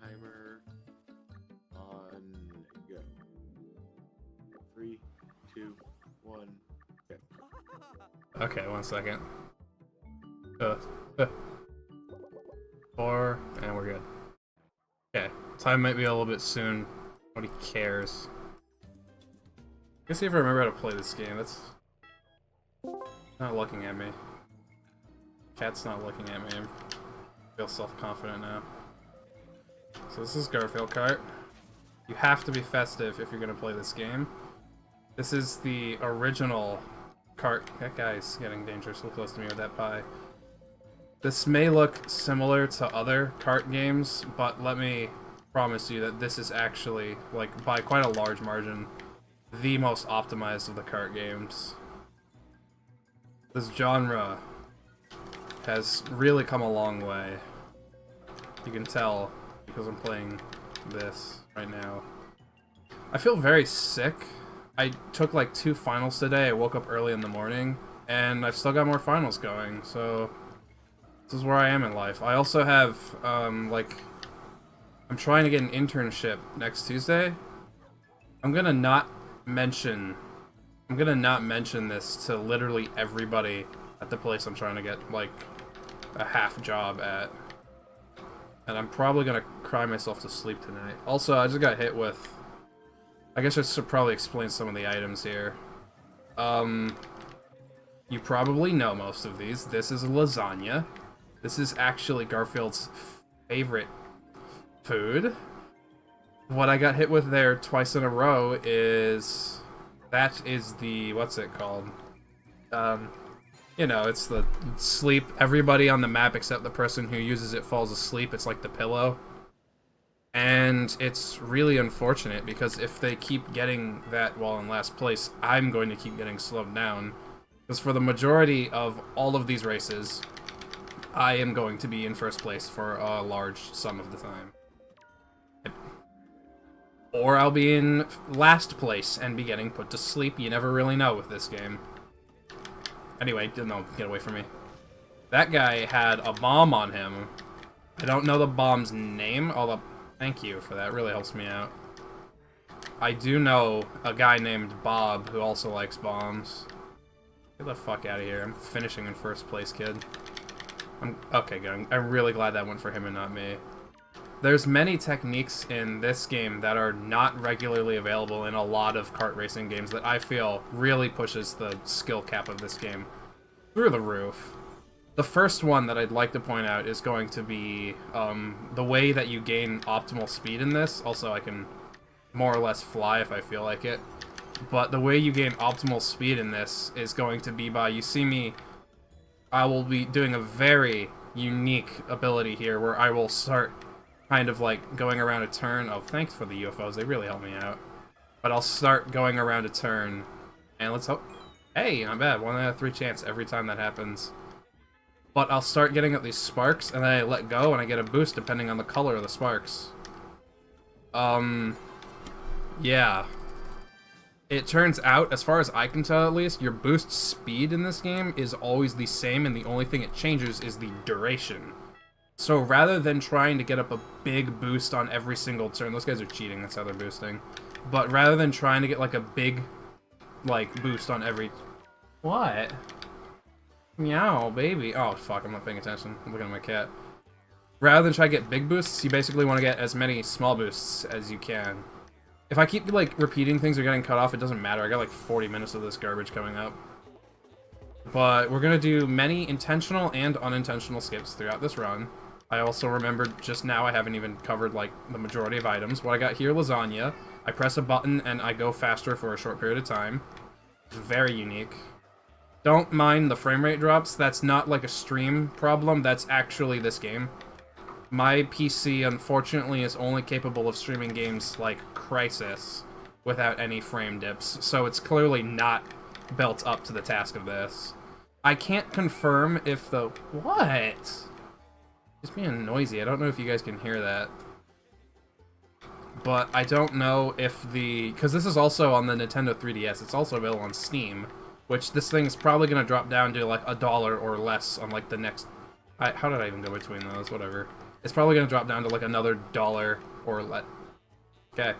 Timer on go. 3, 2, 1, go. Okay, 1 second. Uh, uh. 4, and we're good. Okay, time might be a little bit soon. Nobody cares. Let's see if I remember how to play this game. That's not looking at me. Cat's not looking at me. I feel self-confident now. So this is Garfield Kart. You have to be festive if you're gonna play this game. This is the original Kart. That guy's getting dangerously close to me with that pie. This may look similar to other kart games, but let me promise you that this is actually, like, by quite a large margin, the most optimized of the kart games. This genre has really come a long way. You can tell because I'm playing this right now. I feel very sick. I took like 2 finals today. I woke up early in the morning, and I've still got more finals going, so this is where I am in life. I also have, I'm trying to get an internship next Tuesday. I'm gonna not mention this to literally everybody at the place I'm trying to get, like, a half job at. And I'm probably gonna cry myself to sleep tonight. Also, I just got hit with... I guess I should probably explain some of the items here. You probably know most of these. This is lasagna. This is actually Garfield's favorite food. What I got hit with there twice in a row is... That is the... What's it called? You know, it's the sleep. Everybody on the map except the person who uses it falls asleep. It's like the pillow. And it's really unfortunate because if they keep getting that while in last place, I'm going to keep getting slowed down. Because for the majority of all of these races, I am going to be in first place for a large sum of the time. Or I'll be in last place and be getting put to sleep. You never really know with this game. Anyway, no, get away from me. That guy had a bomb on him. I don't know the bomb's name, although... Thank you for that, really helps me out. I do know a guy named Bob who also likes bombs. Get the fuck out of here. I'm finishing in first place, kid. Okay, good. I'm really glad that went for him and not me. There's many techniques in this game that are not regularly available in a lot of kart racing games that I feel really pushes the skill cap of this game through the roof. The first one that I'd like to point out is going to be the way that you gain optimal speed in this. Also, I can more or less fly if I feel like it. But the way you gain optimal speed in this is going to be by, you see me, I will be doing a very unique ability here where I will start kind of like going around a turn. Oh, thanks for the UFOs, they really help me out. But I'll start going around a turn, and let's hope... Hey, not bad, 1 out of 3 chance every time that happens. But I'll start getting up these sparks, and then I let go, and I get a boost depending on the color of the sparks. Yeah. It turns out, as far as I can tell at least, your boost speed in this game is always the same, and the only thing it changes is the duration. So rather than trying to get up a big boost on every single turn, those guys are cheating, that's how they're boosting. But rather than trying to get like a big, like, boost on every... What? Meow, baby. Oh, fuck, I'm not paying attention. I'm looking at my cat. Rather than try to get big boosts, you basically want to get as many small boosts as you can. If I keep, like, repeating things or getting cut off, it doesn't matter. I got, like, 40 minutes of this garbage coming up. But we're gonna do many intentional and unintentional skips throughout this run. I also remembered just now I haven't even covered, like, the majority of items. What I got here, lasagna. I press a button and I go faster for a short period of time. It's very unique. Don't mind the frame rate drops. That's not like a stream problem. That's actually this game. My PC, unfortunately, is only capable of streaming games like Crisis without any frame dips, so it's clearly not built up to the task of this. I can't confirm if the... What? It's being noisy. I don't know if you guys can hear that. But I don't know if the... Because this is also on the Nintendo 3DS. It's also available on Steam. Which this thing's probably going to drop down to like $1 or less on like the next... How did I even go between those? Whatever. It's probably gonna drop down to like another $1 or let. Okay.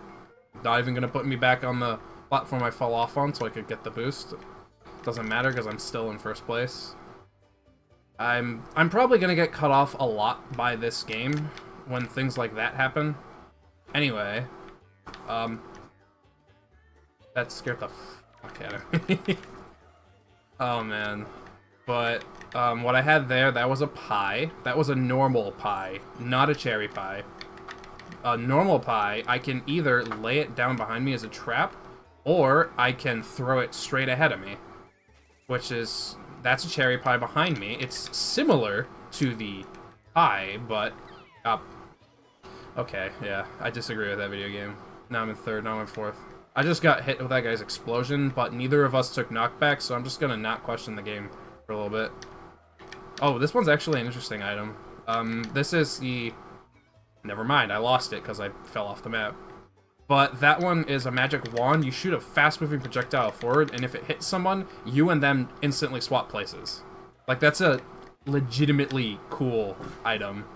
Not even gonna put me back on the platform I fell off on so I could get the boost. Doesn't matter because I'm still in first place. I'm probably gonna get cut off a lot by this game when things like that happen. Anyway, that scared the fuck out of me. Oh man. But what I had there, that was a pie. That was a normal pie, not a cherry pie. A normal pie, I can either lay it down behind me as a trap, or I can throw it straight ahead of me. Which is, that's a cherry pie behind me. It's similar to the pie, but, okay, yeah, I disagree with that video game. Now I'm in third, now I'm in fourth. I just got hit with that guy's explosion, but neither of us took knockback, so I'm just gonna not question the game for a little bit. Oh, this one's actually an interesting item. This is the... Never mind, I lost it because I fell off the map. But that one is a magic wand. You shoot a fast-moving projectile forward, and if it hits someone, you and them instantly swap places. Like, that's a legitimately cool item.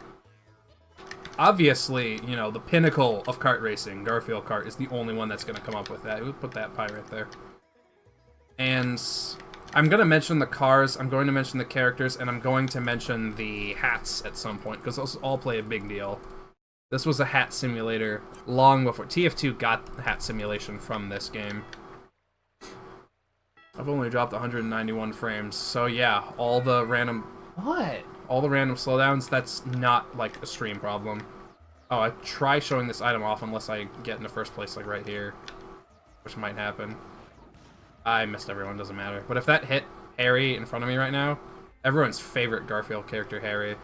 Obviously, you know, the pinnacle of kart racing, Garfield Kart, is the only one that's going to come up with that. We'll put that pie right there. And I'm going to mention the cars, I'm going to mention the characters, and I'm going to mention the hats at some point, because those all play a big deal. This was a hat simulator long before TF2 got hat simulation from this game. I've only dropped 191 frames, so yeah, all the random... What? All the random slowdowns, that's not, like, a stream problem. Oh, I try showing this item off unless I get in the first place, like, right here. Which might happen. I missed everyone, doesn't matter. But if that hit Harry in front of me right now, everyone's favorite Garfield character, Harry.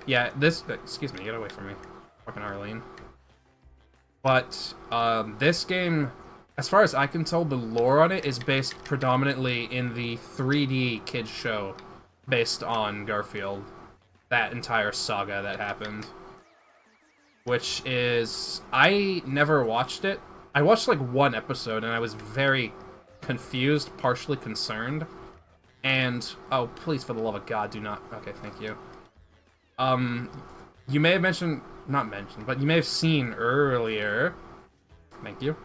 Yeah, this... Excuse me, get away from me. Fucking Arlene. But, this game, as far as I can tell, the lore on it is based predominantly in the 3D kids show based on Garfield. That entire saga that happened. Which is... I never watched it. I watched, like, one episode, and I was very confused, partially concerned. And... Oh, please, for the love of God, do not... Okay, thank you. You may have mentioned... Not mentioned, but you may have seen earlier... Thank you.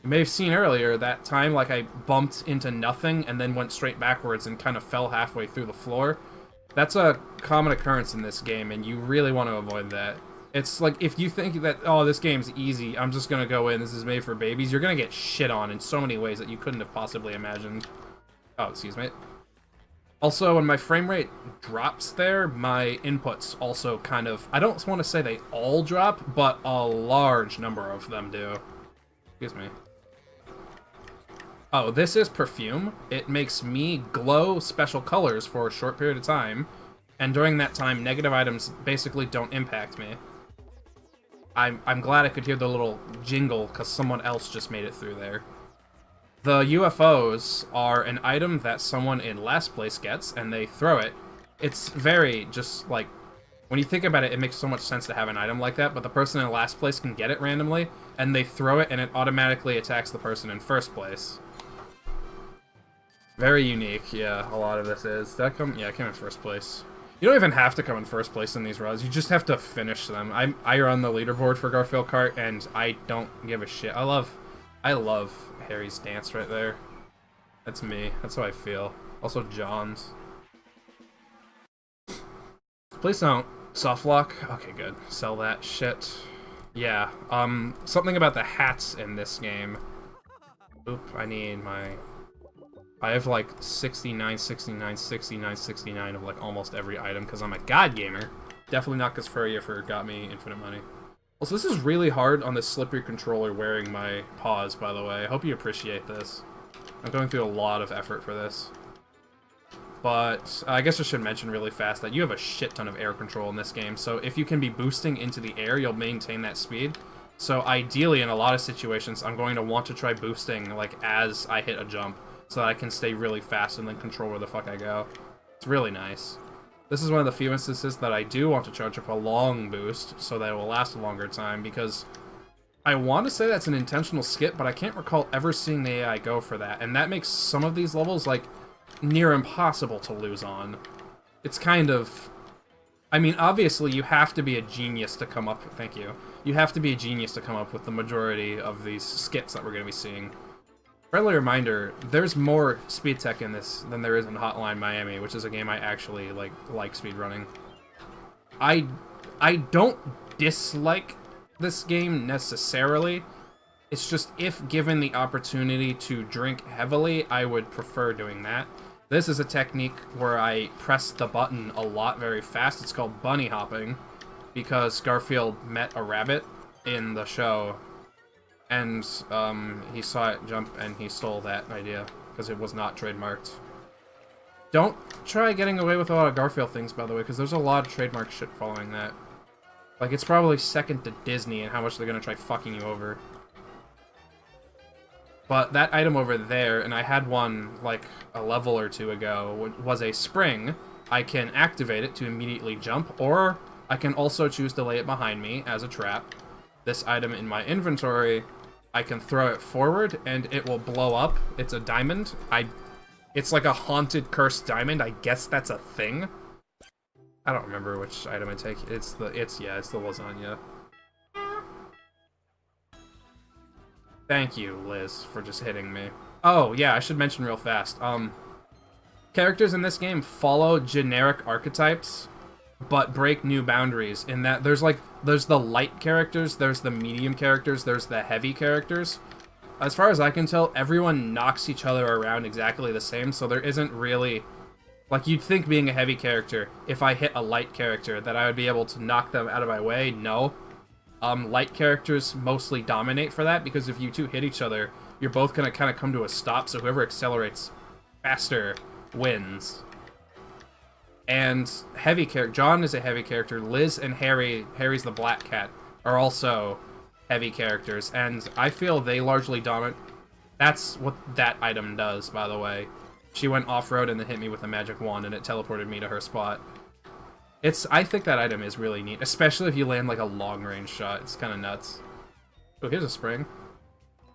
You may have seen earlier that time, like, I bumped into nothing and then went straight backwards and kind of fell halfway through the floor. That's a common occurrence in this game, and you really want to avoid that. It's like, if you think that, oh, this game's easy, I'm just gonna go in, this is made for babies, you're gonna get shit on in so many ways that you couldn't have possibly imagined. Oh, excuse me. Also, when my frame rate drops there, my inputs also kind of... I don't want to say they all drop, but a large number of them do. Excuse me. Oh, this is perfume. It makes me glow special colors for a short period of time, and during that time, negative items basically don't impact me. I'm glad I could hear the little jingle, because someone else just made it through there. The UFOs are an item that someone in last place gets, and they throw it. It's very, just, like... When you think about it, it makes so much sense to have an item like that, but the person in last place can get it randomly, and they throw it, and it automatically attacks the person in first place. Very unique, yeah, a lot of this is. Did I come? Yeah, I came in first place. You don't even have to come in first place in these runs, you just have to finish them. I run the leaderboard for Garfield Kart, and I don't give a shit. I love Harry's dance right there. That's me. That's how I feel. Also John's. Please don't soft lock. Okay, good. Sell that shit. Yeah. Something about the hats in this game. Oop, I need my... I have like 69, 69, 69, 69 of like almost every item because I'm a god gamer. Definitely not because Furrier got me infinite money. Also, this is really hard on this slippery controller wearing my paws, by the way. I hope you appreciate this. I'm going through a lot of effort for this. But I guess I should mention really fast that you have a shit ton of air control in this game, so if you can be boosting into the air, you'll maintain that speed. So ideally, in a lot of situations, I'm going to want to try boosting like as I hit a jump, so that I can stay really fast and then control where the fuck I go. It's really nice. This is one of the few instances that I do want to charge up a long boost, so that it will last a longer time, because I want to say that's an intentional skip, but I can't recall ever seeing the AI go for that, and that makes some of these levels, like, near impossible to lose on. It's kind of I mean, obviously, you have to be a genius to come up... Thank you. You have to be a genius to come up with the majority of these skips that we're going to be seeing. Friendly reminder, there's more speed tech in this than there is in Hotline Miami, which is a game I actually like speedrunning. I don't dislike this game necessarily. It's just if given the opportunity to drink heavily, I would prefer doing that. This is a technique where I press the button a lot very fast. It's called bunny hopping, because Garfield met a rabbit in the show, and he saw it jump and he stole that idea, because it was not trademarked. Don't try getting away with a lot of Garfield things, by the way, because there's a lot of trademark shit following that. Like, it's probably second to Disney in how much they're gonna try fucking you over. But that item over there, and I had one like a level or two ago, was a spring. I can activate it to immediately jump, or I can also choose to lay it behind me as a trap. This item in my inventory, I can throw it forward and it will blow up. It's a diamond. It's like a haunted cursed diamond. I guess that's a thing. I don't remember which item I take. It's the lasagna. Thank you, Liz, for just hitting me. Oh, yeah, I should mention real fast. Characters in this game follow generic archetypes, but break new boundaries in that there's the light characters, there's the medium characters, there's the heavy characters. As far as I can tell, everyone knocks each other around exactly the same, so there isn't really... Like, you'd think being a heavy character, if I hit a light character, that I would be able to knock them out of my way. No. Light characters mostly dominate for that, because if you two hit each other, you're both gonna kind of come to a stop, so whoever accelerates faster wins. And heavy character, John is a heavy character. Liz and Harry's the black cat, are also heavy characters, and I feel they largely dominate. That's what that item does, by the way. She went off-road and then hit me with a magic wand, and it teleported me to her spot. I think that item is really neat, especially if you land like a long-range shot. It's kind of nuts. Oh, here's a spring.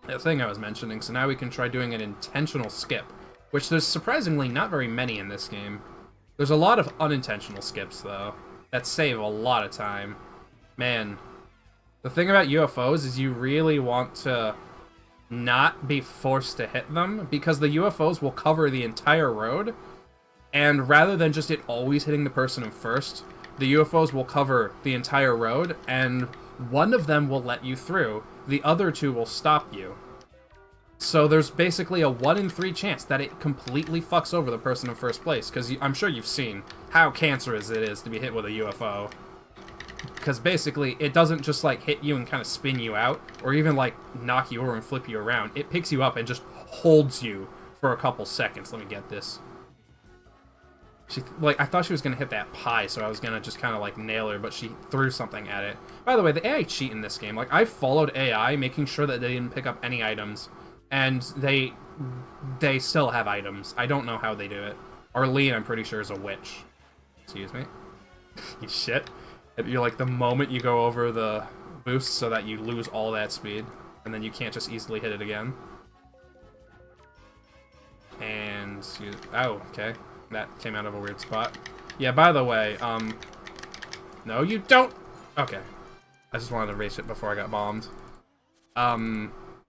That thing I was mentioning, so now we can try doing an intentional skip, which there's surprisingly not very many in this game. There's a lot of unintentional skips, though, that save a lot of time. Man, the thing about UFOs is you really want to not be forced to hit them, because the UFOs will cover the entire road, and rather than just it always hitting the person in first, the UFOs will cover the entire road, and one of them will let you through, the other two will stop you. So there's basically a 1 in 3 chance that it completely fucks over the person in first place, because I'm sure you've seen how cancerous it is to be hit with a UFO. Because basically, it doesn't just like hit you and kind of spin you out, or even like knock you over and flip you around. It picks you up and just holds you for a couple seconds. Let me get this. I thought she was gonna hit that pie, so I was gonna just kind of like nail her, but she threw something at it. By the way, the AI cheat in this game. Like, I followed AI, making sure that they didn't pick up any items, and they still have items. I don't know how they do it. Arlene, I'm pretty sure, is a witch. Excuse me. You shit. You're like, the moment you go over the boost so that you lose all that speed, and then you can't just easily hit it again. And oh, okay. That came out of a weird spot. Yeah, by the way, no, you don't! Okay. I just wanted to erase it before I got bombed.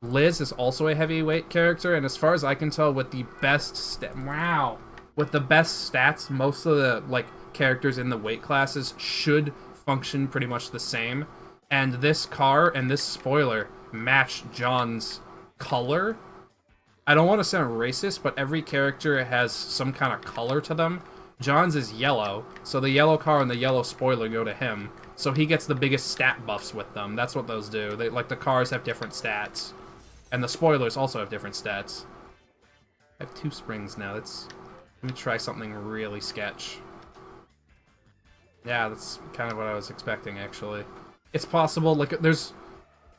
Liz is also a heavyweight character, and as far as I can tell, with the best with the best stats, most of the, like, characters in the weight classes should function pretty much the same. And this car and this spoiler match John's color. I don't want to sound racist, but every character has some kind of color to them. John's is yellow, so the yellow car and the yellow spoiler go to him. So he gets the biggest stat buffs with them. That's what those do. Like, the cars have different stats. And the spoilers also have different stats. I have 2 springs now. Let me try something really sketch. Yeah, that's kind of what I was expecting, actually. It's possible, like,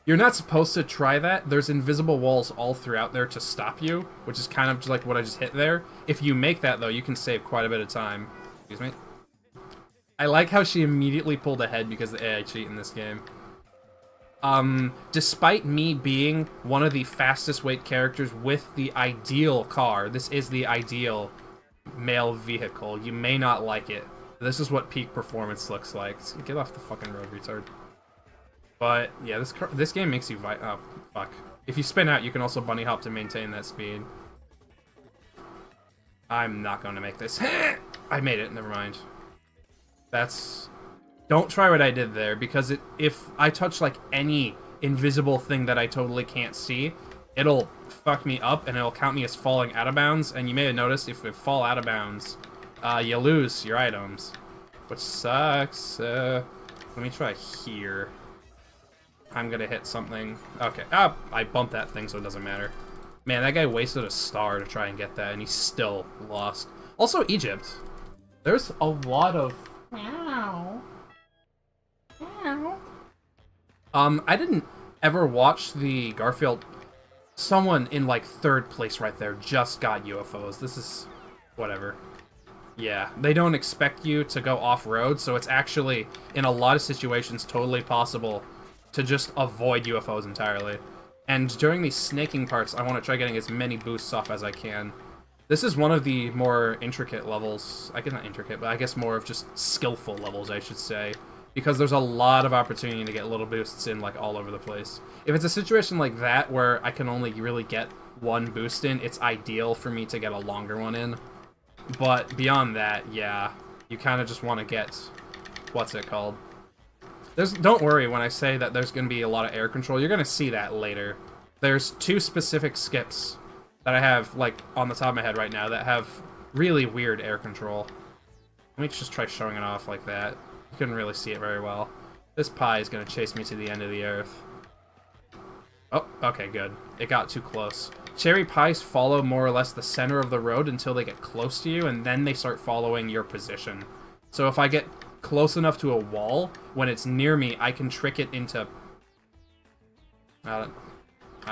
you're not supposed to try that. There's invisible walls all throughout there to stop you, which is kind of just like what I just hit there. If you make that, though, you can save quite a bit of time. Excuse me. I like how she immediately pulled ahead because of the AI cheat in this game. Despite me being one of the fastest weight characters with the ideal car, this is the ideal male vehicle. You may not like it. This is what peak performance looks like. Get off the fucking road, retard. But, yeah, this game makes you oh, fuck. If you spin out, you can also bunny hop to maintain that speed. I'm not going to make this. I made it, never mind. That's... Don't try what I did there, because if I touch, like, any invisible thing that I totally can't see, it'll fuck me up, and it'll count me as falling out of bounds, and you may have noticed if we fall out of bounds, you lose your items, which sucks. Let me try here. I'm gonna hit something. Okay, I bumped that thing, so it doesn't matter. Man, that guy wasted a star to try and get that, and he still lost. Also, Egypt. There's a lot of... Meow. Meow. I didn't ever watch the Garfield... Someone in, like, 3rd place right there just got UFOs. This is... whatever. Yeah, they don't expect you to go off-road, so it's actually, in a lot of situations, totally possible to just avoid UFOs entirely. And during these snaking parts, I want to try getting as many boosts off as I can. This is one of the more intricate levels. I guess not intricate, but I guess more of just skillful levels, I should say. Because there's a lot of opportunity to get little boosts in, like, all over the place. If it's a situation like that, where I can only really get one boost in, it's ideal for me to get a longer one in. But beyond that, yeah, you kind of just want to get... what's it called? Don't worry when I say that there's going to be a lot of air control. You're going to see that later. There's 2 specific skips that I have, like, on the top of my head right now that have really weird air control. Let me just try showing it off like that. You couldn't really see it very well. This pie is going to chase me to the end of the earth. Oh, okay, good. It got too close. Cherry pies follow more or less the center of the road until they get close to you, and then they start following your position. So if I get close enough to a wall, when it's near me, I can trick it into... I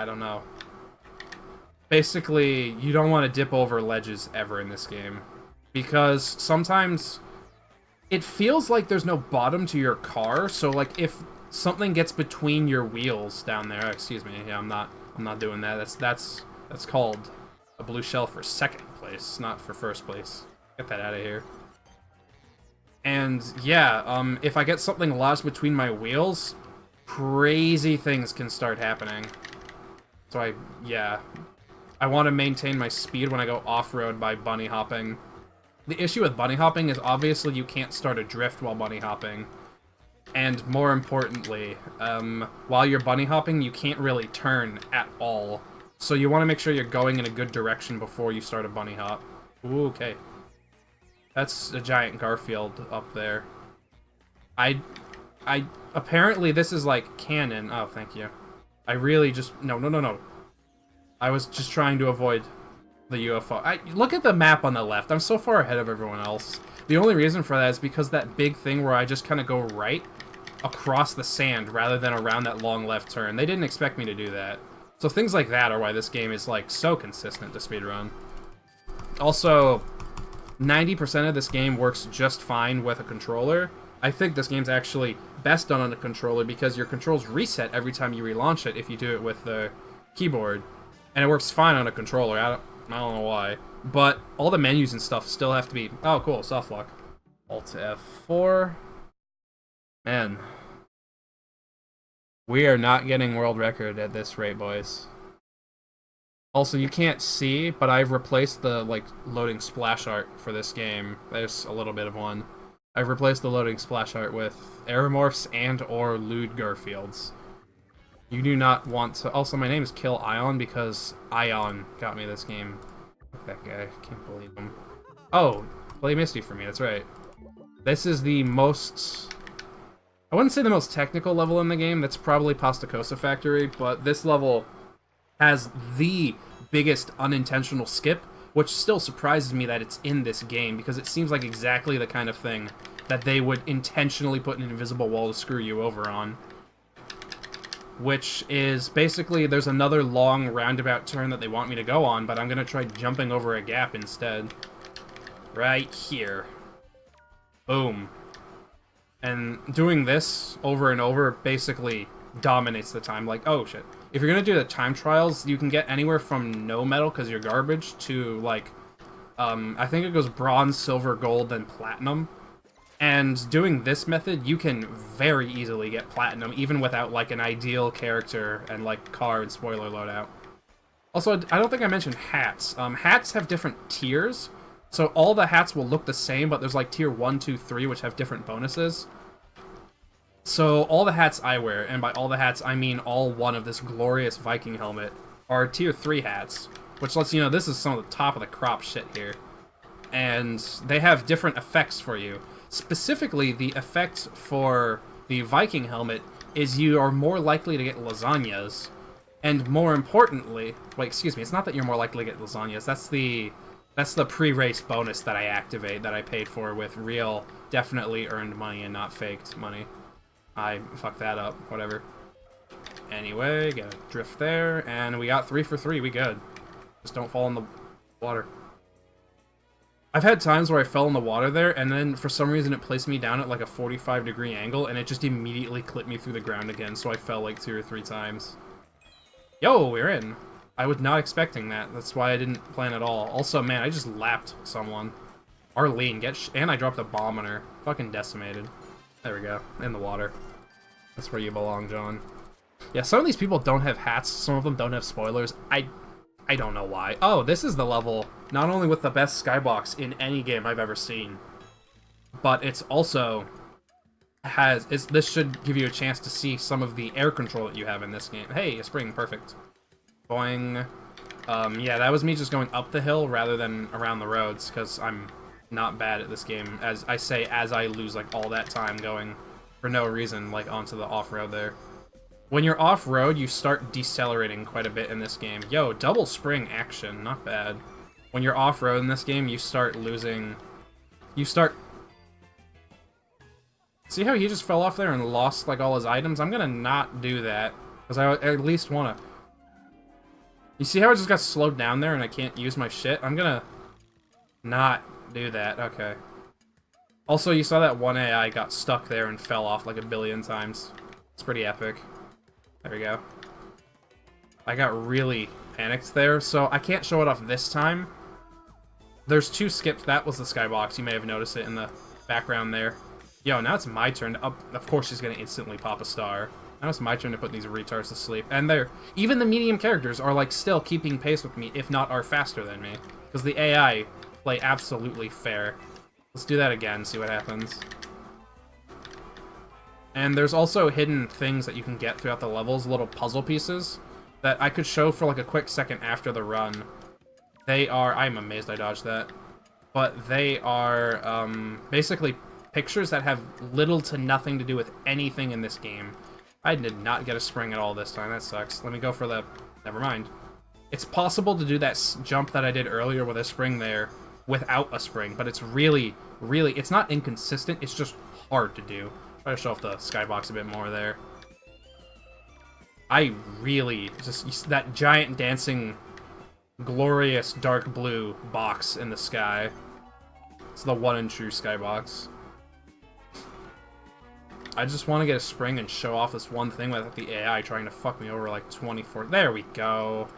don't know. Basically, you don't want to dip over ledges ever in this game. Because sometimes it feels like there's no bottom to your car, so like if something gets between your wheels down there... excuse me, yeah, I'm not doing that. That's called a blue shell for 2nd place, not for 1st place. Get that out of here. And yeah, if I get something lodged between my wheels, crazy things can start happening. So I want to maintain my speed when I go off-road by bunny hopping. The issue with bunny hopping is obviously you can't start a drift while bunny hopping. And more importantly, while you're bunny hopping, you can't really turn at all. So you want to make sure you're going in a good direction before you start a bunny hop. Ooh, okay. That's a giant Garfield up there. Apparently this is like canon. Oh, thank you. I really just... No. I was just trying to avoid the UFO. Look at the map on the left. I'm so far ahead of everyone else. The only reason for that is because that big thing where I just kind of go right across the sand rather than around that long left turn. They didn't expect me to do that. So things like that are why this game is like so consistent to speedrun. Also, 90% of this game works just fine with a controller. I think this game's actually best done on a controller because your controls reset every time you relaunch it if you do it with the keyboard. And it works fine on a controller. I don't know why. But all the menus and stuff still have to be... oh, cool. Soft lock. Alt F4. Man. We are not getting world record at this rate, boys. Also, you can't see, but I've replaced the, like, loading splash art for this game. There's a little bit of one. I've replaced the loading splash art with Aeromorphs and or lewd Garfields. You do not want to... also, my name is Kill Ion because Ion got me this game. Fuck that guy. Can't believe him. Oh, play Misty for me. That's right. This is the most... I wouldn't say the most technical level in the game. That's probably Pasta Cosa Factory, but this level has the biggest unintentional skip, which still surprises me that it's in this game, because it seems like exactly the kind of thing that they would intentionally put an invisible wall to screw you over on. Which is basically, there's another long roundabout turn that they want me to go on, but I'm going to try jumping over a gap instead. Right here. Boom. And doing this over and over basically dominates the time. Like, oh shit. If you're going to do the time trials, you can get anywhere from no medal because you're garbage to, like, I think it goes bronze, silver, gold, then platinum. And doing this method, you can very easily get platinum, even without, like, an ideal character and, like, card spoiler loadout. Also, I don't think I mentioned hats. Hats have different tiers, so all the hats will look the same, but there's, like, tier 1, 2, 3, which have different bonuses. So all the hats I wear, and by all the hats, I mean all one of this glorious Viking helmet, are tier 3 hats, which lets you know this is some of the top of the crop shit here. And they have different effects for you. Specifically, the effect for the Viking helmet is you are more likely to get lasagnas, and more importantly, wait, excuse me, it's not that you're more likely to get lasagnas, that's the pre-race bonus that I activate, that I paid for with real, definitely earned money and not faked money. I fucked that up, whatever. Anyway, get a drift there, and we got 3 for 3, we good. Just don't fall in the water. I've had times where I fell in the water there, and then for some reason it placed me down at like a 45-degree angle, and it just immediately clipped me through the ground again, so I fell like 2 or 3 times. Yo, we're in. I was not expecting that. That's why I didn't plan at all. Also, man, I just lapped someone. Arlene, and I dropped a bomb on her. Fucking decimated. There we go. In the water. That's where you belong, John. Yeah, some of these people don't have hats. Some of them don't have spoilers. I don't know why. Oh, this is the level, not only with the best skybox in any game I've ever seen, but it's also this should give you a chance to see some of the air control that you have in this game. Hey, a spring, perfect. Boing. Yeah, that was me just going up the hill rather than around the roads, because I'm not bad at this game, as I lose like all that time going for no reason, like onto the off-road there. When you're off-road, you start decelerating quite a bit in this game. Yo, double spring action, not bad. When you're off-road in this game, you start losing... See how he just fell off there and lost, like, all his items? I'm gonna not do that, because I at least wanna... You see how I just got slowed down there and I can't use my shit? I'm gonna not do that. Okay. Also, you saw that one AI got stuck there and fell off like a billion times. It's pretty epic. There we go. I got really panicked there, so I can't show it off this time. There's 2 skips. That was the skybox. You may have noticed it in the background there. Yo, now it's my turn to of course she's gonna instantly pop a star. Now it's my turn to put these retards to sleep. And even the medium characters are like still keeping pace with me, if not are faster than me. Because the AI play absolutely fair. Let's do that again, see what happens. And there's also hidden things that you can get throughout the levels, little puzzle pieces, that I could show for like a quick second after the run. They are... I'm amazed I dodged that. But they are basically pictures that have little to nothing to do with anything in this game. I did not get a spring at all this time, that sucks. Let me go for the... Never mind. It's possible to do that jump that I did earlier with a spring there without a spring, but it's really, it's not inconsistent, it's just hard to do. Try to show off the skybox a bit more there. I really just that giant dancing glorious dark blue box in the sky. It's the one and true skybox. I just want to get a spring and show off this one thing without the AI trying to fuck me over like 24. There we go.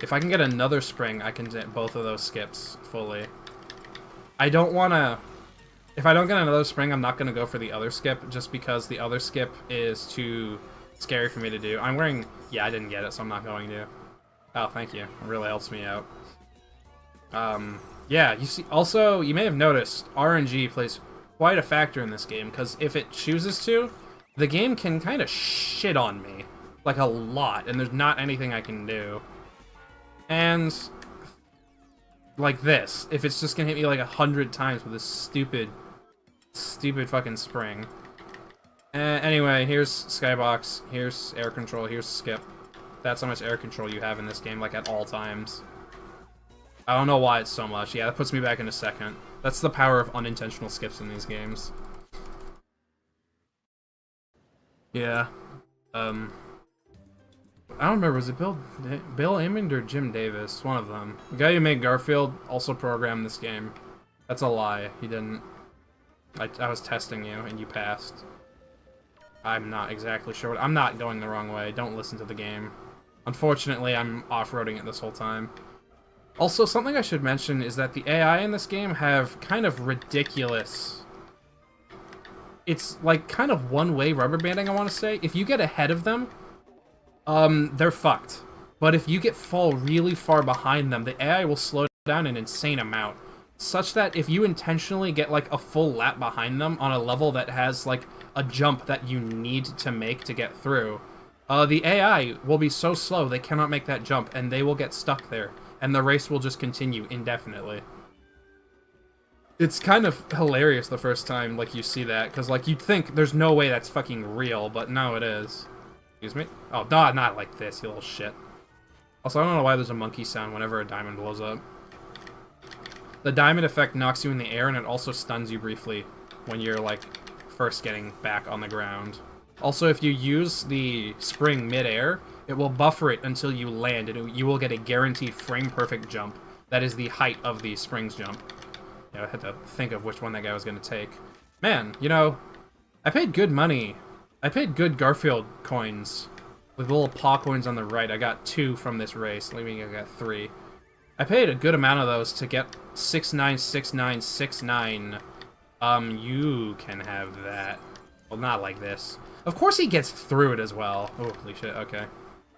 If I can get another spring, I can get both of those skips fully. I don't want to... If I don't get another spring, I'm not going to go for the other skip, just because the other skip is too scary for me to do. I'm wearing... Yeah, I didn't get it, so I'm not going to. Oh, thank you. It really helps me out. Yeah, you see... Also, you may have noticed, RNG plays quite a factor in this game, because if it chooses to, the game can kind of shit on me. Like, a lot, and there's not anything I can do. And... like this, if it's just gonna hit me like 100 times with this stupid fucking spring. Anyway, here's skybox, here's air control, here's skip. That's how much air control you have in this game, like at all times. I don't know why it's so much. Yeah, that puts me back in a second. That's the power of unintentional skips in these games. Yeah. I don't remember, was it Bill Ammond or Jim Davis? One of them. The guy who made Garfield also programmed this game. That's a lie. He didn't. I was testing you, and you passed. I'm not exactly sure what... I'm not going the wrong way. Don't listen to the game. Unfortunately, I'm off-roading it this whole time. Also, something I should mention is that the AI in this game have kind of ridiculous it's like kind of one-way rubber banding, I want to say. If you get ahead of them, they're fucked. But if you fall really far behind them, the AI will slow down an insane amount, such that if you intentionally get like a full lap behind them on a level that has like a jump that you need to make to get through, the AI will be so slow they cannot make that jump, and they will get stuck there, and the race will just continue indefinitely. It's kind of hilarious the first time, like, you see that, because, like, you'd think there's no way that's fucking real, but no, it is. Excuse me? Oh, not like this, you little shit. Also, I don't know why there's a monkey sound whenever a diamond blows up. The diamond effect knocks you in the air, and it also stuns you briefly when you're, like, first getting back on the ground. Also, if you use the spring mid-air, it will buffer it until you land, and you will get a guaranteed frame-perfect jump. That is the height of the spring's jump. Yeah, I had to think of which one that guy was going to take. Man, you know, I paid good money. I paid good Garfield coins. With little paw coins on the right. I got 2 from this race, leaving I got 3. I paid a good amount of those to get 696969. You can have that. Well, not like this. Of course he gets through it as well. Oh, holy shit, okay.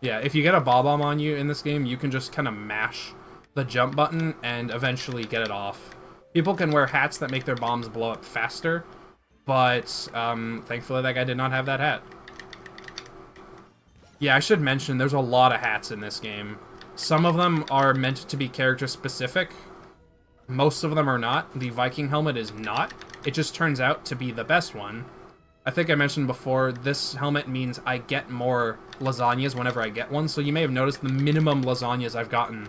Yeah, if you get a bomb on you in this game, you can just kind of mash the jump button and eventually get it off. People can wear hats that make their bombs blow up faster, but thankfully that guy did not have that hat. Yeah, I should mention, there's a lot of hats in this game. Some of them are meant to be character-specific. Most of them are not. The Viking helmet is not. It just turns out to be the best one. I think I mentioned before, this helmet means I get more lasagnas whenever I get one, so you may have noticed the minimum lasagnas I've gotten.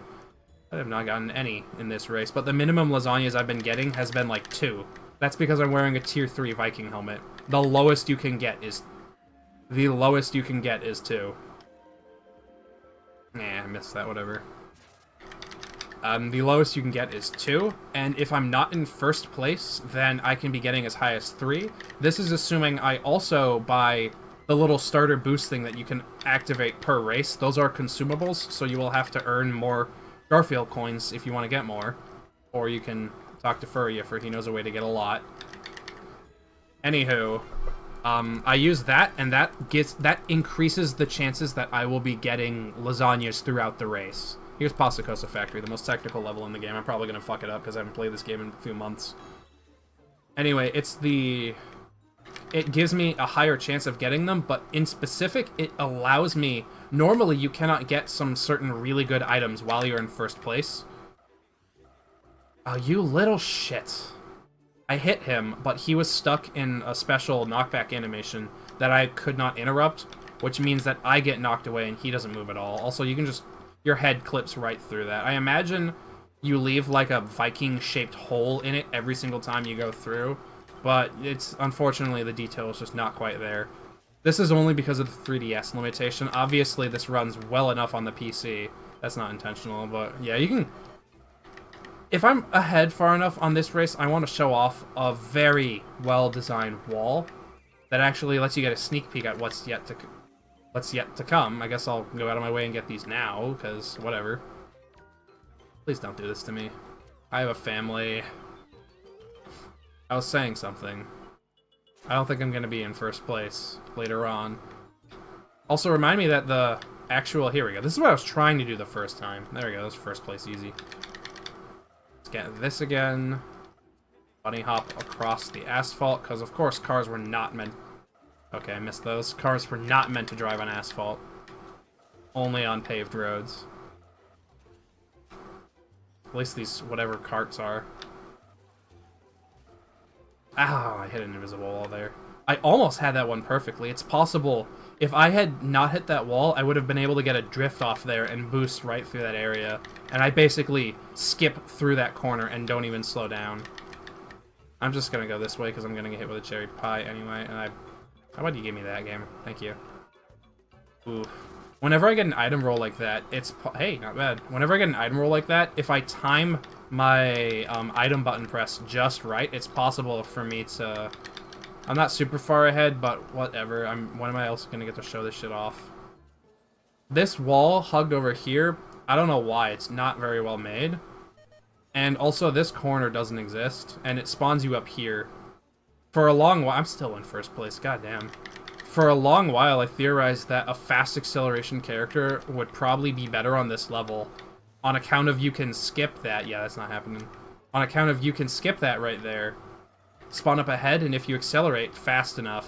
I have not gotten any in this race, but the minimum lasagnas I've been getting has been like 2. That's because I'm wearing a tier 3 Viking helmet. The lowest you can get is 2. Nah, I missed that, whatever. The lowest you can get is 2, and if I'm not in first place, then I can be getting as high as 3. This is assuming I also buy the little starter boost thing that you can activate per race. Those are consumables, so you will have to earn more Garfield coins if you want to get more. Or you can talk to Furrier, for he knows a way to get a lot. Anywho, I use that, and that increases the chances that I will be getting lasagnas throughout the race. Here's Pastacosa Factory, the most technical level in the game. I'm probably going to fuck it up because I haven't played this game in a few months. Anyway, it gives me a higher chance of getting them, but in specific, it allows me... Normally, you cannot get some certain really good items while you're in first place. Oh, you little shit. I hit him, but he was stuck in a special knockback animation that I could not interrupt, which means that I get knocked away and he doesn't move at all. Also, you can just... Your head clips right through that. I imagine you leave like a Viking-shaped hole in it every single time you go through, but it's unfortunately the detail is just not quite there. This is only because of the 3DS limitation. Obviously, this runs well enough on the PC. That's not intentional, but yeah, you can... If I'm ahead far enough on this race, I want to show off a very well-designed wall that actually lets you get a sneak peek at what's yet to come. I guess I'll go out of my way and get these now, because whatever. Please don't do this to me. I have a family. I was saying something. I don't think I'm going to be in first place later on. Also, remind me that the actual... Here we go. This is what I was trying to do the first time. There we go. That's first place easy. Let's get this again. Bunny hop across the asphalt, because of course cars were not meant... Okay, I missed those. Cars were not meant to drive on asphalt. Only on paved roads. At least these whatever carts are. Ow, I hit an invisible wall there. I almost had that one perfectly. It's possible. If I had not hit that wall, I would have been able to get a drift off there and boost right through that area. And I basically skip through that corner and don't even slow down. I'm just gonna go this way because I'm gonna get hit with a cherry pie anyway. And how about you give me that, game? Thank you. Ooh. Whenever I get an item roll like that, it's... Hey, not bad. Whenever I get an item roll like that, if I time my item button press just right, it's possible for me to... I'm not super far ahead, but whatever. When am I else going to get to show this shit off? This wall hugged over here, I don't know why. It's not very well made. And also, this corner doesn't exist, and it spawns you up here. For a long while, I'm still in first place, goddamn. For a long while, I theorized that a fast acceleration character would probably be better on this level. On account of you can skip that. Yeah, that's not happening. On account of you can skip that right there. Spawn up ahead, and if you accelerate fast enough...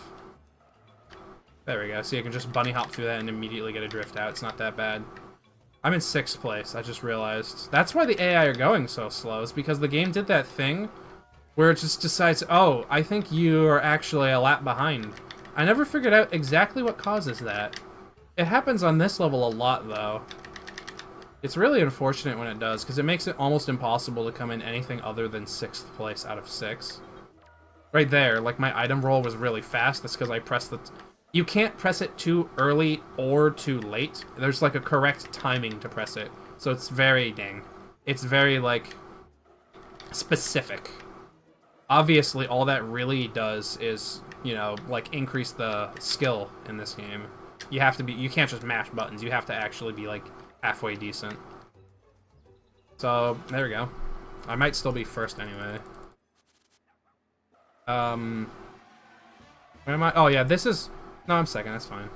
There we go. See, I can just bunny hop through that and immediately get a drift out. It's not that bad. I'm in 6th place, I just realized. That's why the AI are going so slow, is because the game did that thing where it just decides, oh, I think you are actually a lap behind. I never figured out exactly what causes that. It happens on this level a lot, though. It's really unfortunate when it does, because it makes it almost impossible to come in anything other than 6th place out of 6. Right there, like, my item roll was really fast. That's because I pressed the... You can't press it too early or too late. There's, like, a correct timing to press it. So it's very, it's very, like, specific. Obviously, all that really does is, you know, like, increase the skill in this game. You have to be... You can't just mash buttons. You have to actually be, like, halfway decent. So, there we go. I might still be first anyway. Where am I? Oh, yeah, this is... No, I'm second, that's fine.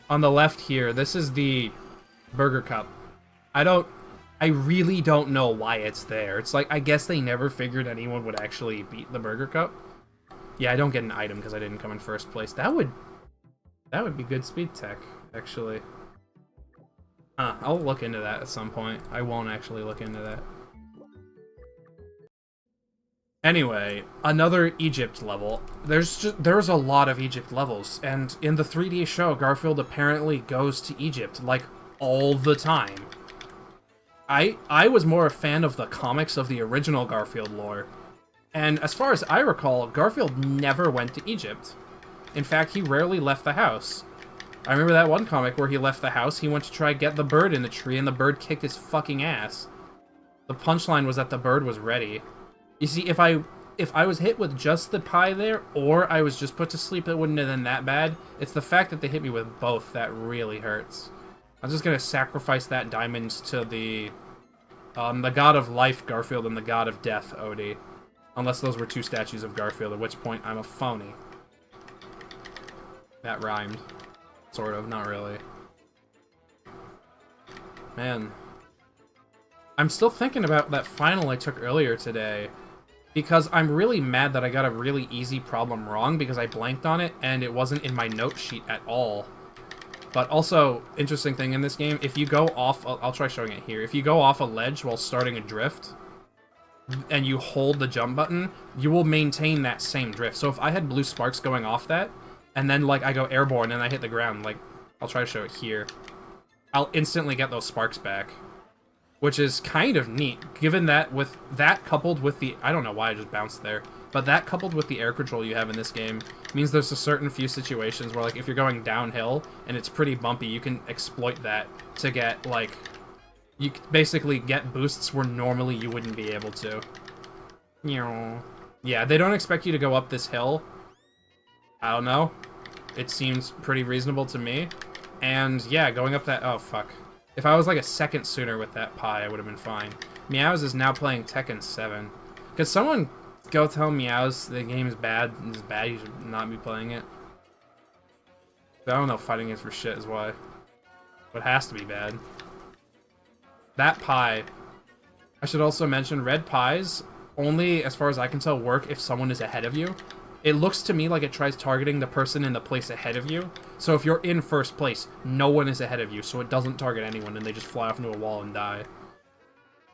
On the left here, this is the Burger Cup. I really don't know why it's there. It's like, I guess they never figured anyone would actually beat the Burger Cup. Yeah, I don't get an item because I didn't come in first place. That would be good speed tech, actually. I'll look into that at some point. I won't actually look into that. Anyway, another Egypt level. There's a lot of Egypt levels, and in the 3D show, Garfield apparently goes to Egypt, like, all the time. I was more a fan of the comics of the original Garfield lore, and as far as I recall, Garfield never went to Egypt. In fact, he rarely left the house. I remember that one comic where he left the house, he went to try to get the bird in the tree, and the bird kicked his fucking ass. The punchline was that the bird was ready. You see, if I was hit with just the pie there, or I was just put to sleep, it wouldn't have been that bad. It's the fact that they hit me with both that really hurts. I'm just gonna sacrifice that diamond to the god of life, Garfield, and the god of death, Odie. Unless those were two statues of Garfield, at which point I'm a phony. That rhymed. Sort of, not really. Man. I'm still thinking about that final I took earlier today, because I'm really mad that I got a really easy problem wrong because I blanked on it and it wasn't in my note sheet at all. But also, interesting thing in this game, if you go off, I'll try showing it here. If you go off a ledge while starting a drift, and you hold the jump button, you will maintain that same drift. So if I had blue sparks going off that, and then, like, I go airborne and I hit the ground, like, I'll try to show it here, I'll instantly get those sparks back. Which is kind of neat, given that with that coupled with the... I don't know why I just bounced there, but that coupled with the air control you have in this game means there's a certain few situations where, like, if you're going downhill and it's pretty bumpy, you can exploit that to get, like... You basically get boosts where normally you wouldn't be able to. Yeah, they don't expect you to go up this hill. I don't know. It seems pretty reasonable to me. And, yeah, going up that... Oh, fuck. If I was like a second sooner with that pie, I would have been fine. Meows is now playing Tekken 7. Could someone go tell Meows the game's bad? It's bad, you should not be playing it. I don't know, fighting is for shit is why. But it has to be bad. That pie. I should also mention, red pies only, as far as I can tell, work if someone is ahead of you. It looks to me like it tries targeting the person in the place ahead of you. So if you're in first place, no one is ahead of you, so it doesn't target anyone, and they just fly off into a wall and die.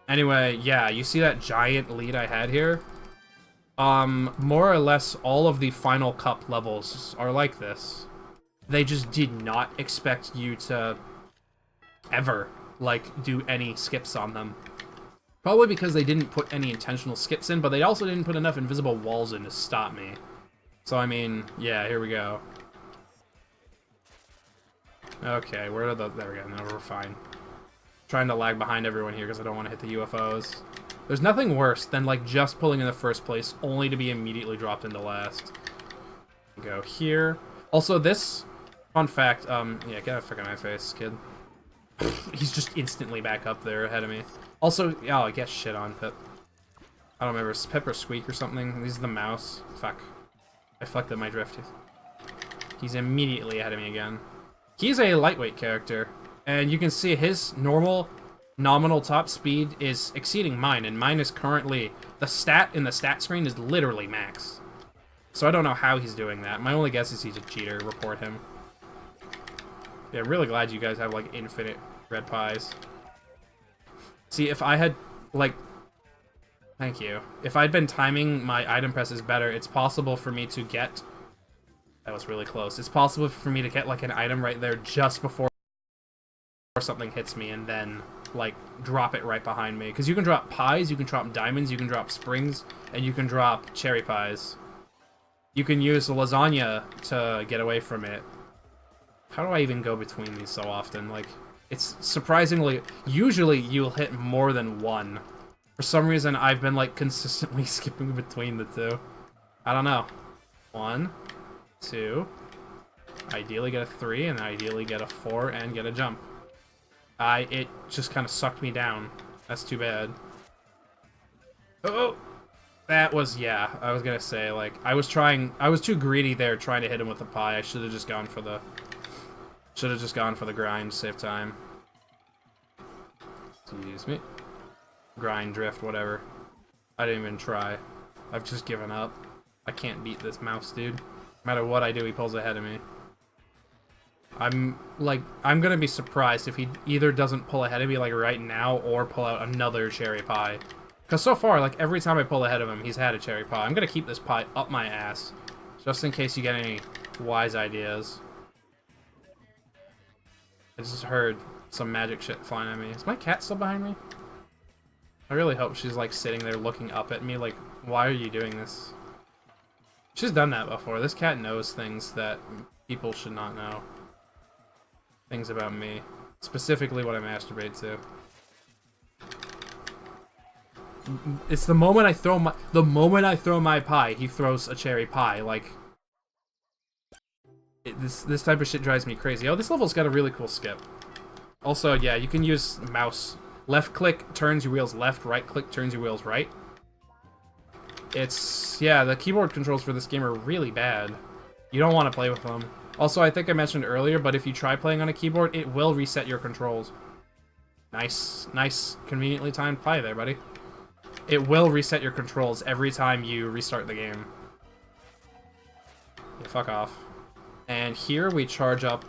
Anyway, yeah, you see that giant lead I had here? More or less all of the Final Cup levels are like this. They just did not expect you to ever, like, do any skips on them. Probably because they didn't put any intentional skips in, but they also didn't put enough invisible walls in to stop me. So, I mean, yeah, here we go. Okay, where are the... There we go, no, we're fine. Trying to lag behind everyone here because I don't want to hit the UFOs. There's nothing worse than, like, just pulling in the first place, only to be immediately dropped into last. Go here. Also, this... Fun fact, yeah, get out of frickin' my face, kid. He's just instantly back up there ahead of me. Also, oh, I guess shit on Pip. I don't remember, is Pip or Squeak or something? He's the mouse. Fuck. I fucked up my drift. He's immediately ahead of me again. He's a lightweight character, and you can see his normal nominal top speed is exceeding mine, and mine is currently... The stat in the stat screen is literally max. So I don't know how he's doing that. My only guess is he's a cheater. Report him. Yeah, I'm really glad you guys have, like, infinite red pies. See, if I had, like... Thank you. If I'd been timing my item presses better, it's possible for me to get... That was really close. It's possible for me to get, like, an item right there just before something hits me, and then, like, drop it right behind me. Because you can drop pies, you can drop diamonds, you can drop springs, and you can drop cherry pies. You can use lasagna to get away from it. How do I even go between these so often? Like, it's surprisingly... Usually, you'll hit more than one. For some reason, I've been, like, consistently skipping between the two. I don't know. 1, 2... Ideally get a 3, and ideally get a 4, and get a jump. It just kind of sucked me down. That's too bad. Oh! That was, yeah, I was gonna say, like, I was too greedy there trying to hit him with the pie. I should have just gone for the... grind to save time. Excuse me. Grind, drift, whatever. I didn't even try. I've just given up. I can't beat this mouse, dude. No matter what I do, he pulls ahead of me. I'm gonna be surprised if he either doesn't pull ahead of me, like, right now, or pull out another cherry pie. Because so far, like, every time I pull ahead of him, he's had a cherry pie. I'm gonna keep this pie up my ass, just in case you get any wise ideas. I just heard some magic shit flying at me. Is my cat still behind me? I really hope she's, like, sitting there looking up at me, like, why are you doing this? She's done that before. This cat knows things that people should not know. Things about me. Specifically what I masturbate to. It's the moment I throw my pie, he throws a cherry pie. Like, this type of shit drives me crazy. Oh, this level's got a really cool skip. Also, yeah, you can use mouse. Left click turns your wheels left, right click turns your wheels right. Yeah, the keyboard controls for this game are really bad. You don't want to play with them. Also, I think I mentioned earlier, but if you try playing on a keyboard, it will reset your controls. Nice, conveniently timed pie there, buddy. It will reset your controls every time you restart the game. Yeah, fuck off. And here we charge up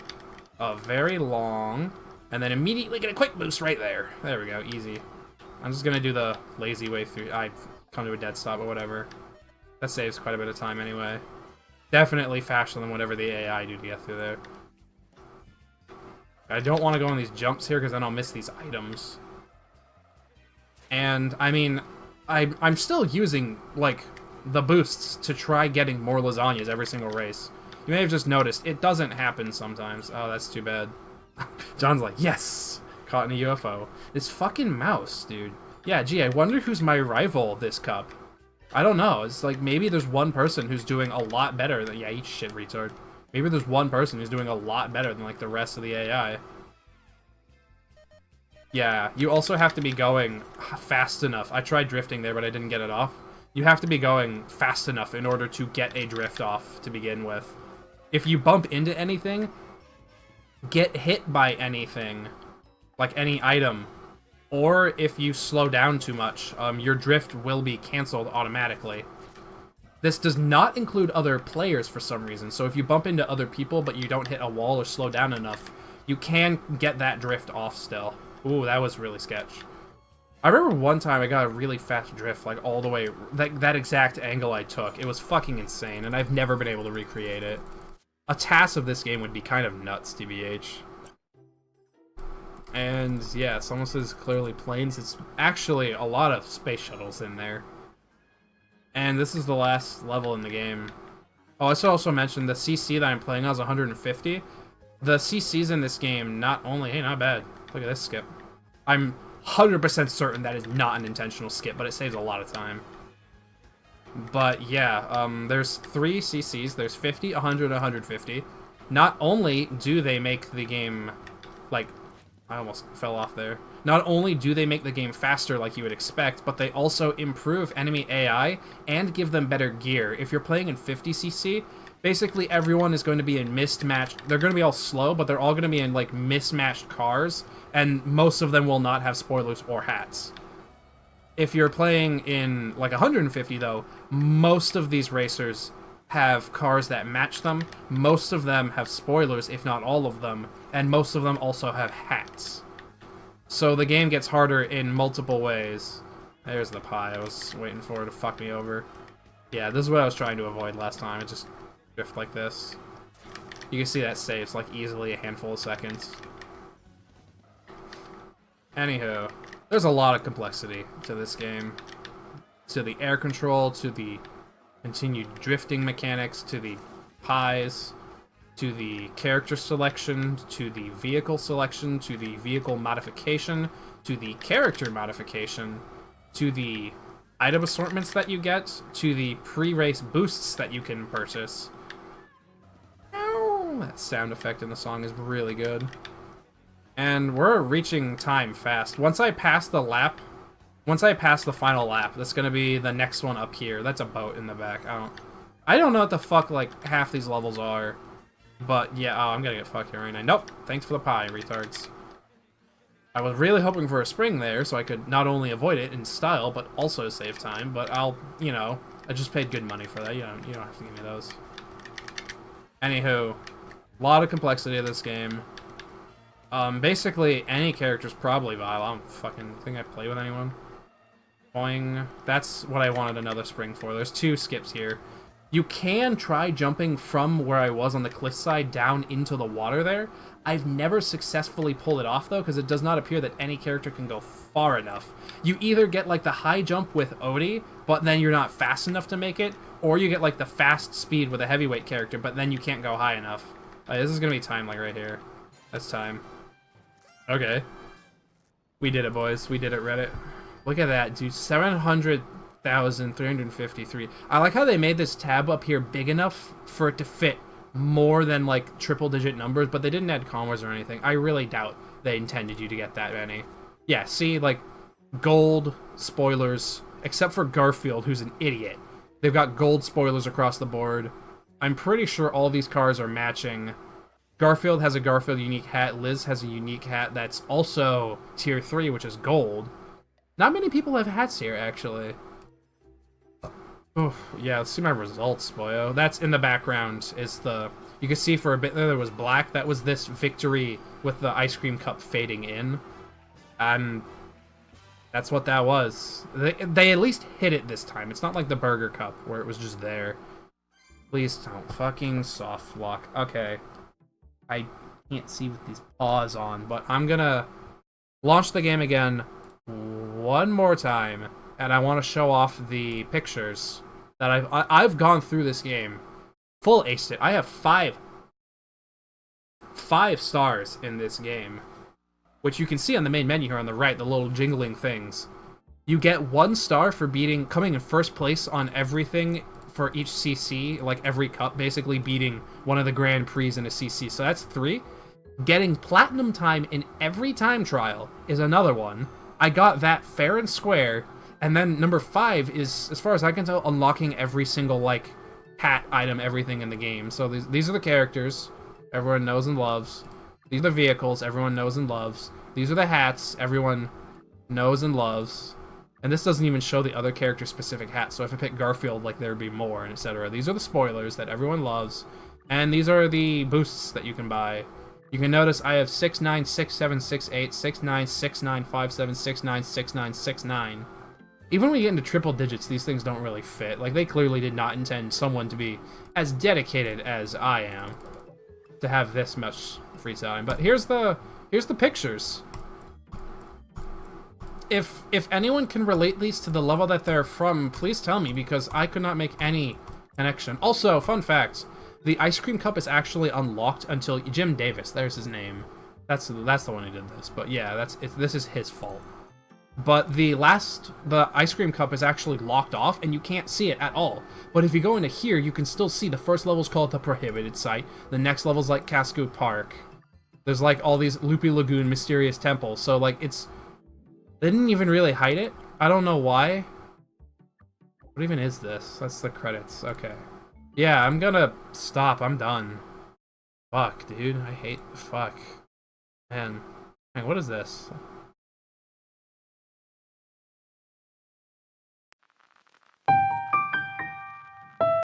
a very long, and then immediately get a quick boost right there. There we go, easy. I'm just gonna do the lazy way through. I come to a dead stop, but whatever. That saves quite a bit of time anyway. Definitely faster than whatever the AI do to get through there. I don't want to go on these jumps here because then I'll miss these items. And, I mean, I'm still using, like, the boosts to try getting more lasagnas every single race. You may have just noticed, it doesn't happen sometimes. Oh, that's too bad. John's like, yes! Caught in a UFO. This fucking mouse, dude. Yeah, gee, I wonder who's my rival this cup. I don't know. It's like, maybe there's one person who's doing a lot better than... Yeah, eat shit, retard. Maybe there's one person who's doing a lot better than, like, the rest of the AI. Yeah, you also have to be going fast enough. I tried drifting there, but I didn't get it off. You have to be going fast enough in order to get a drift off to begin with. If you bump into anything, get hit by anything, like any item, or if you slow down too much, your drift will be canceled automatically. This does not include other players for some reason, so if you bump into other people but you don't hit a wall or slow down enough, you can get that drift off still. Ooh, that was really sketch. I remember one time I got a really fast drift, like all the way, that exact angle I took. It was fucking insane, and I've never been able to recreate it. A TAS of this game would be kind of nuts, TBH. And yeah, it's almost as clearly planes. It's actually a lot of space shuttles in there. And this is the last level in the game. Oh, I should also mention the CC that I'm playing on is 150. The CCs in this game not only... Hey, not bad. Look at this skip. I'm 100% certain that is not an intentional skip, but it saves a lot of time. But yeah, there's 3 CCs. There's 50, 100, 150. Not only do they make the game, like, I almost fell off there. Not only do they make the game faster like you would expect, but they also improve enemy AI and give them better gear. If you're playing in 50cc, basically everyone is going to be in mismatched... They're going to be all slow, but they're all going to be in, like, mismatched cars, and most of them will not have spoilers or hats. If you're playing in, like, 150, though, most of these racers have cars that match them. Most of them have spoilers, if not all of them, and most of them also have hats. So the game gets harder in multiple ways. There's the pie I was waiting for to fuck me over. Yeah, this is what I was trying to avoid last time. It just drift like this. You can see that saves like easily a handful of seconds. Anywho, there's a lot of complexity to this game. To the air control, to the continued drifting mechanics, to the pies, to the character selection, to the vehicle selection, to the vehicle modification, to the character modification, to the item assortments that you get, to the pre-race boosts that you can purchase. Ow! That sound effect in the song is really good. And we're reaching time fast. Once I pass the final lap, that's gonna be the next one up here. That's a boat in the back. I don't know what the fuck, like, half these levels are. But, yeah, oh, I'm gonna get fucked here, ain't I? Nope. Thanks for the pie, retards. I was really hoping for a spring there, so I could not only avoid it in style, but also save time. But I'll, you know, I just paid good money for that. You don't have to give me those. Anywho, a lot of complexity of this game. Basically, any character's probably viable. I don't fucking think I play with anyone. Boing. That's what I wanted another spring for. There's 2 skips here. You can try jumping from where I was on the cliffside down into the water there. I've never successfully pulled it off, though, because it does not appear that any character can go far enough. You either get, like, the high jump with Odie, but then you're not fast enough to make it, or you get, like, the fast speed with a heavyweight character, but then you can't go high enough. This is gonna be time, like, right here. That's time. Okay. We did it, boys. We did it, Reddit. Look at that, dude. 700,353. I like how they made this tab up here big enough for it to fit more than, like, triple-digit numbers, but they didn't add commas or anything. I really doubt they intended you to get that many. Yeah, see, like, gold spoilers, except for Garfield, who's an idiot. They've got gold spoilers across the board. I'm pretty sure all these cars are matching. Garfield has a Garfield unique hat. Liz has a unique hat that's also tier 3, which is gold. Not many people have hats here, actually. Oh, yeah, let's see my results, boyo. That's in the background. Is the... You can see for a bit there was black. That was this victory with the ice cream cup fading in. And that's what that was. They at least hit it this time. It's not like the burger cup, where it was just there. Please don't fucking soft lock. Okay. I can't see with these paws on, but I'm gonna launch the game again one more time, and I want to show off the pictures that I've gone through this game, full aced it. I have five stars in this game, which you can see on the main menu here on the right, the little jingling things. You get 1 star for coming in first place on everything for each CC, like every cup, basically beating one of the Grand Prix in a CC. So that's 3. Getting platinum time in every time trial is another one. I got that fair and square. And then number 5 is, as far as I can tell, unlocking every single, like, hat item, everything in the game. So these are the characters everyone knows and loves. These are the vehicles everyone knows and loves. These are the hats everyone knows and loves. And this doesn't even show the other character-specific hats, so if I pick Garfield, like, there'd be more, and etc. These are the spoilers that everyone loves, and these are the boosts that you can buy. You can notice I have 69, 67, 68, 69, 69, 57, 69, 69, 69. Even when you get into triple digits, these things don't really fit. Like, they clearly did not intend someone to be as dedicated as I am to have this much free time. But here's the pictures. If anyone can relate these to the level that they're from, please tell me, because I could not make any connection. Also, fun fact, the ice cream cup is actually unlocked until Jim Davis, there's his name. That's the one who did this. But yeah, this is his fault. But the ice cream cup is actually locked off, and you can't see it at all. But if you go into here, you can still see the first level's called the Prohibited Site. The next level's like Cascade Park. There's like all these Loopy Lagoon mysterious temples. So like it's... They didn't even really hide it. I don't know why. What even is this? That's the credits. Okay. Yeah, I'm gonna stop. I'm done. Fuck, dude. I hate... Fuck. Man. Man, what is this?